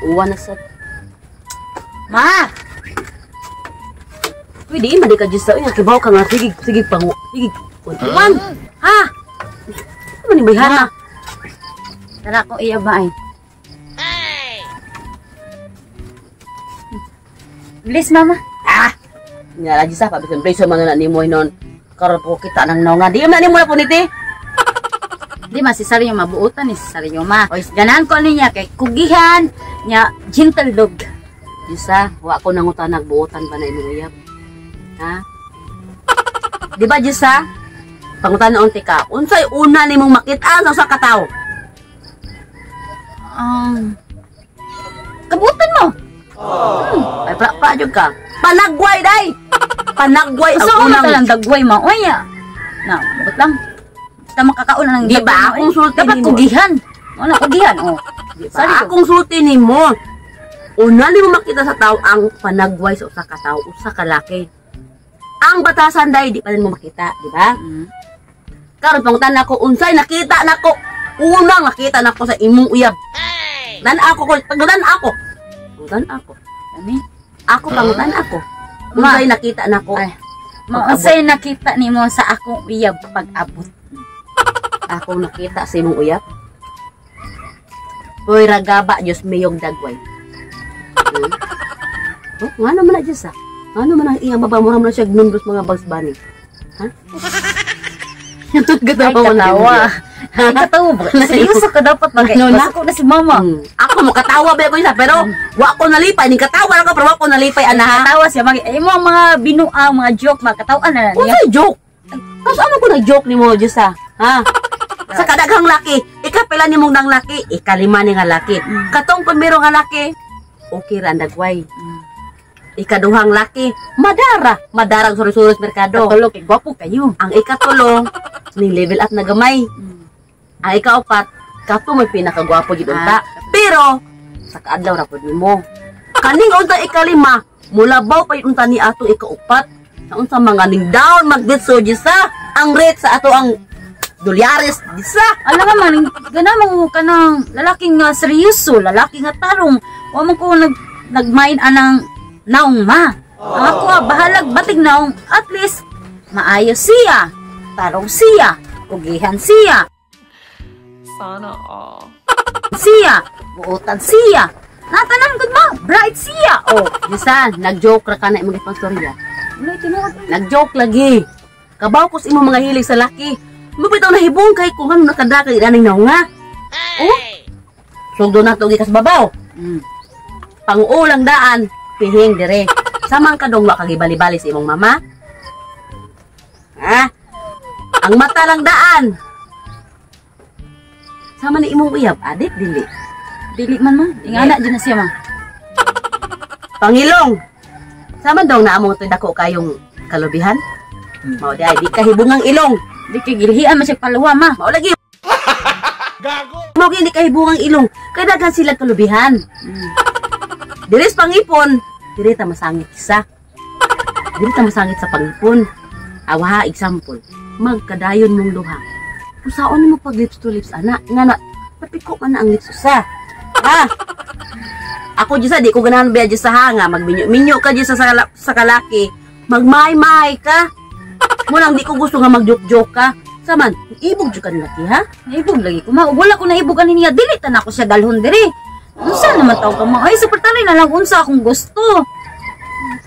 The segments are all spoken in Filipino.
Uwan na sa... Ma! Uy, di man di ka Diyos sa uyan. Kibaw ka nga. Sige, pangu. Sige, kuntuan. Ha? Ano man yung bayhana? Tara ko iya ba ay. Bilis, mama. Nga Diyos sa pabisan. Preso mga na ni mo nun. Karoon po kita ng naunga. Di na ni mo na po niti. Di masisari yung mabuutan ni sisari yung ma. O ganahan ko niya kay kugihan niya gentle dog. Diyos sa, wa ko nangutan nagbuotan pa na imong uyab. Ha? Di ba Diyos sa? Pangutan na unti ka. Unsay una ni mong makita sa kataw? Kabutan mo. Ay, pa-jog ka. Panagway, day! Panagway ang Usa unang... ko lang dagway mo. Oya. Na, bakit lang. Basta makakauna ng Di ba? dagway mo, Akong sulti dapat ni mo. kugihan. Wala kugihan, oh. Di ba? Akong sulti ni mo. Una ni mo makita sa tao ang panagway sa usa ka tao, usa ka laki. Ang batasan, day, di pa rin mo makita, di ba? Karon pangutan nako unsay nakita nako. Unang nakita nako sa imong uyab. Dan ako ko, pagdan ako. Dan ako. Ani? Ako pangutan ako. Unsay nakita nako. Ay. Mausay nakita nimo sa akong uyab pag-abot. Ako nakita sa imong uyab. Hoy ragaba Diyos mayong dagway. Oh, nga naman na Diyos ah. Nga naman ang iyang babamura mo na siya gnundos mga Bugs Bunny. Ha? Ay, katawa. Ay, katawa ba? Seryoso ka dapat mag-iwas ko na si mama. Ako mo katawa ba ko isa pero wa ko nalipay ning katawa lang ko pero wa ko nalipay ana ha. Katawa siya mag mo ang mga binuang mga joke magkatawa na niya. Unsay joke? Tapos ano ko nag-joke nimo Diyos ah? Ha? Sa kadaghang laki, ikapila nimong nang laki, ikalima ni nga laki. Katong primero nga laki, okay ra ang dagway. Ikaduhang laki, madarang suros-suros merkado. Katulo kay gwapo kayo. Ang ikatulo, ni level up na gamay. Ang ikaapat, kato may pinakagwapo gid unta. Pero sa kaadlaw ra pud nimo. Kaning unta ikalima, mulabaw pa unta ni ato ikaupat. Sa unsa mga ning down magditso sa ang rate sa ato ang dolyares gisa. Alam nga man, gana mo ka ng lalaking nga seryoso, lalaki nga tarong. Wa man ko nagmain anang naong ma. Ang ako bahalag batig naong at least maayos siya, tarong siya, kugihan siya. Sana all. Siya, buutan siya. Natanan gud mo, bright siya. Oh, Gisa, nag-joke ra ka na imong ipang storya. wala tinuod. Nag-joke lagi. Kabaw ko sa imong mga hilig sa laki. Mabitaw na hibong kay kung ano nakadaka idaning naunga. Oh? Sugdo na to gikas babaw. Pangulang daan, pihing dire. Samang kadong wa kagibali-bali sa imong mama. Ha? Ang mata lang daan. Sama ni imong uyab, adit dili. Dili man man, ingana dyan na siya ma. Pangilong. Sama daw na among to'y dako kayong kalubihan. Mao di ay di kahibungang ilong. Di kay gilihian man siya paluwa ma. Mao lagi. Gago. Mao gyud di kahibungang ilong. Kay daghan sila kalubihan. Diris pangipon, diri ta masangit isa. Diri ta masangit sa pangipon. Awa example, magkadayon mong duha. Pusaon mo pag lips to lips ana, nga na napiko man na ang lips usa. Ha? Ako Diyos di ko ganahan biya Diyos sa hanga, magminyo-minyo ka Diyos sa kalaki, magmay-may ka. Munang di ko gusto nga mag-joke-joke ka. Saman, ibog dyan ka nilaki ha? Naibog lagi ko ma. Wala ko naibogan niya. Dilitan ako siya dalhon diri. Unsa naman tawag ka ma? Ay, super talay na lang unsa akong gusto.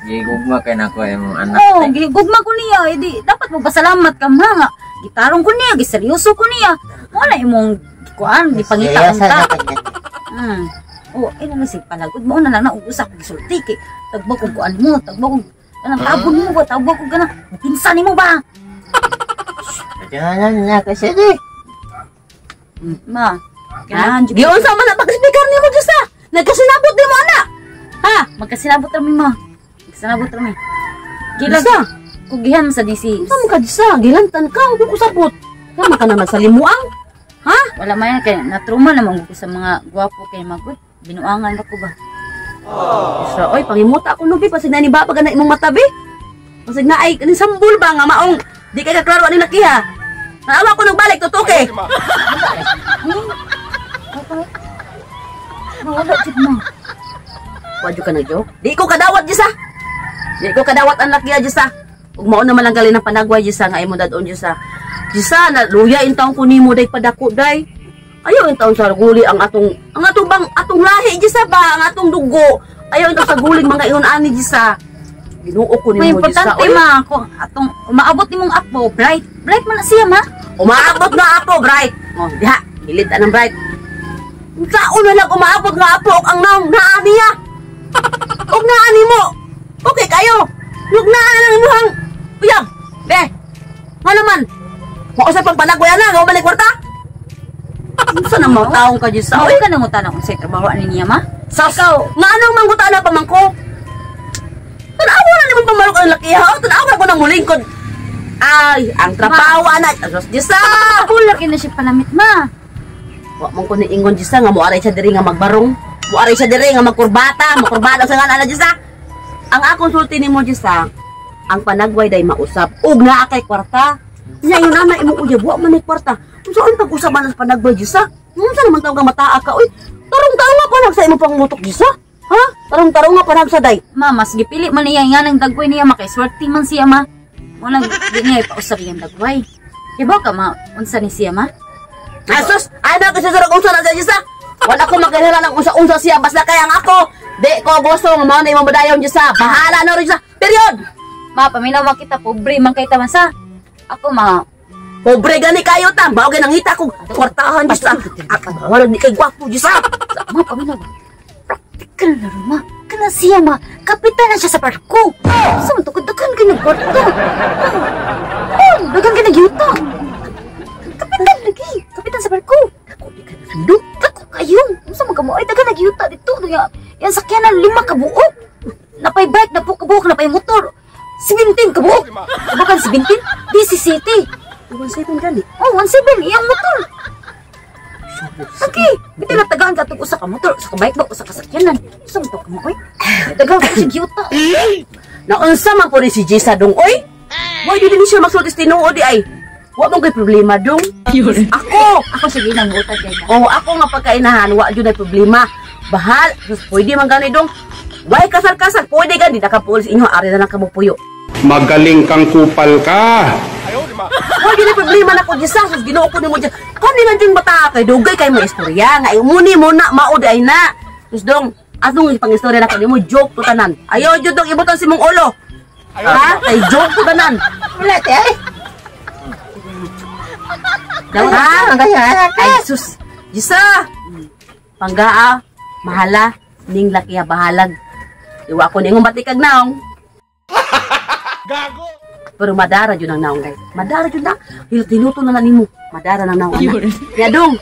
Gigugma kay nako imong anak. Oo, gigugma ko niya. Eh, di, dapat magpasalamat ka ma nga. Gitarong ko niya, giseryoso ko niya. Wala imong kuan, di pangita ka. Oh, ina na si panagod mo na lang uusap gisulti kay tagbo ko kuan mo, tagbo ko kanang tabon mo ba, tagbo ko kanang pinsan nimo ba? Jangan na kasi di. Ma, kailangan Giyon sa man na pag-speaker nimo Diyos ha? Nagkasinabot nimo ana. Ha? magkasinabot rami ma. Magkasinabot rami. Gilag Isa? kugihan sa DC. Saan ka Diyos ha? Gilantan ka, huwag ko sabot. Kama ka naman sa limuang. Ha? Wala man kay natruma naman ko sa mga gwapo kay magod. Binuangan ako ba? So, oy, pangimuta ako nubi, pasig na ni Baba ka na imong matabi. Pasig na ay, kaning sambul ba nga maong, di kay kaklaro ani nakiha. Naawa ko nang balik, tutuke. wala jud ma. Wadyo ka na, Jo. Di ko kadawat, Jisa. Di ko kadawat ang lakya, Jisa. Ug mao na malang gali ng panagway, Jisa, nga imo dadon, Jisa. Jisa, na luya in taong kunimo day padako, day. Ayaw in taong sa guli ang atong lahi, Jisa ba? Ang atong dugo. Ayaw in taong sa guling mga iyon ani, Jisa. Ginuo ko May nimo, Jisa. importante ma, kung atong umaabot nimong apo, bright. Bright man na siya ma. Umaabot na ako, Bright. Oh, diha, hilid anang Bright. Saan na lang umaabot nga ako ang naong naani ya? Huwag naani mo. Okay kayo. Huwag naani ng imuhang. Uyang, be. Nga naman. Mausap pang panagwaya na, nga balik kwarta. Saan ang mga taong ka, Diyos? Huwag ka nang utanang kung sa'yo trabaho ani niya ma. Sa ikaw, nga anong manggutaan na pamangko? Tanawa na naman pamalok ang laki ha. Tanawa ko ng mulingkod. Ay, ang trabaho na. Diyos sa. Ako laki na siya palamit ma. Wa mong kuno ingon Diyos nga muaray siya diri nga magbarong. Muaray siya diri nga magkurbata, makurbada sa ngana Diyos. Ang akong sulti nimo Diyos, ang panagway day mausap ug naa kay kwarta. Nya yung nana imo uya wa man ni kwarta. Unsa ang pag-usapan sa panagway Diyos? Unsa naman taw nga mataa ka oy? Tarong-tarong nga panag sa imo pangutok Diyos. Ha? Tarong-tarong nga panag sa day. Ma, mas gipili man niya nga ng dagway niya makaiswerte man siya ma. Walang di niya ipausap yung dagway. Iba ka ma, unsa ni siya ma? Asus, ay na kasi sa unsa na sa Diyos. Wala ko makilala ng unsa-unsa siya basta kaya ang ako. Di ko gusto nga mao na imong badayon Diyos. Bahala na rin Diyos. Period. Ma, paminaw man kita pobre man kay taman sa. Ako ma, Pobre gani kayo ta. Mao gyud nangita ko kwartahan Diyos. Wala ni kay gwapo Diyos. ma paminaw. Praktikal na rin ma. Kana siya ma, kapitan na siya sa barko. Saan to dagan ka ng kwarta? Oh, dagan ka nagyuta. Kapitan lagi, kapitan sa barko. Ako di ka nasundo. Ako kayo, unsa man kamo ay dagan nagyuta dito. Yan sakyanan 5 ka buok. Napay bike, napay kabuok, napay motor. 17 ka buok. Bukan 17, 17. 17 gani. Oh, 17 iyang motor. Okay, biti na tagaan ka itong usa ka motor, usa ka bike ba, usa ka sakyanan. Usa man to ka mo, oy. Dagang ka siya gyuta. Naunsa man po ni si Jisa dong oy? Wa gyud ni siya magsultis tinuod di ay. Wa mo kay problema dong. Ako sige nang utad kay ka. Oh, ako nga pagkainahan wa gyud na problema. Bahal, pwede man gani dong. Way kasal-kasal, pwede gani nakapulis inyo ari na lang kamo puyo. Magaling kang kupal ka. Wa gyud na problema na ko Jisa, sus Ginoo ko nimo Jisa. Kani lang ding bata kay dugay kay mo istorya nga imuni mo na maud ay na. Sus dong, atong pangistorya na ko nimo joke to tanan. Ayo jud dong ibutan si mong ulo. Ha? Kay joke to tanan. Wala te ay. Ha? Ay sus. Jisa. Panggaa, mahala, ning lakiya bahalag. Iwa ko ningong batikag naong. Gago. Pero madara jud ang naong guys. Madara jud na. Tinuto na nimo. Madara na naong anak. Ya dong.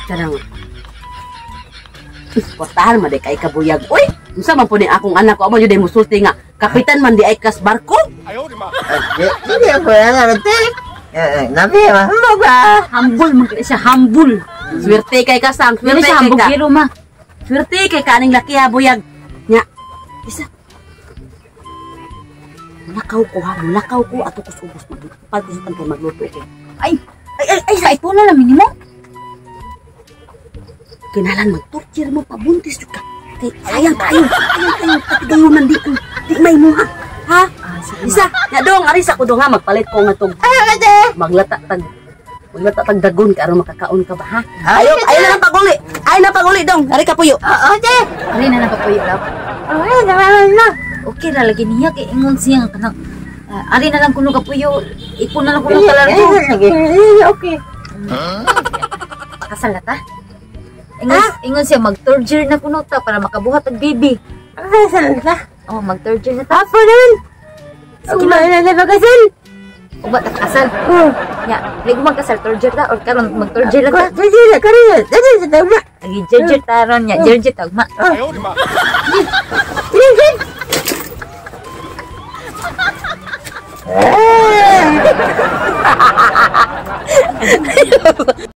Tarang. Portahan man kay kabuyag. Uy, unsa man po ni akong anak ko amo jud mo sulti nga kapitan man di ay kas barko. Hindi ako yan te. Nabi ma. Ano ba? Humble man kay siya, humble. Swerte kay kasang, Dili swerte siya kay ka. hambugero ma. Swerte kay kaning laki ha buyag. Nya. Isa. Mulakaw ko ha, mulakaw ko ato ko subos pagkusutan kay magluto ko. Ay, sa ito na namin mo. Kinalan mag-torture mo pabuntis jud ka. Kay sayang kayo katigayunan di may mo ha. Ha? Isa, nya dong ari sa ko dong ha magpalit ko nga tong maglata tag dagon ka aron makakaon ka ba ha? Ayo na lang paguli. Ay na paguli dong. Ari ka puyo. Ate. Ari na napapuyo love. Ay, na. Okay ra lagi niya kay ingon siya nga kanang ari na lang kuno kapuyo. Ipon na lang kuno talargo. Okay. Pakasal na ta. Ingon siya mag-third year na kuno ta para makabuhat og baby. Saan ka? Oh, mag-third year na ta. Apo naman. Sige Kumain na na pagkasal. Uba ta kasal. Ya, ligo magkasal third year ta or karon mag-third year lang ta. Jadi na kariya. Jadi sa tama. Lagi jejer taron ya, jejer tagma. Ayaw, di ba?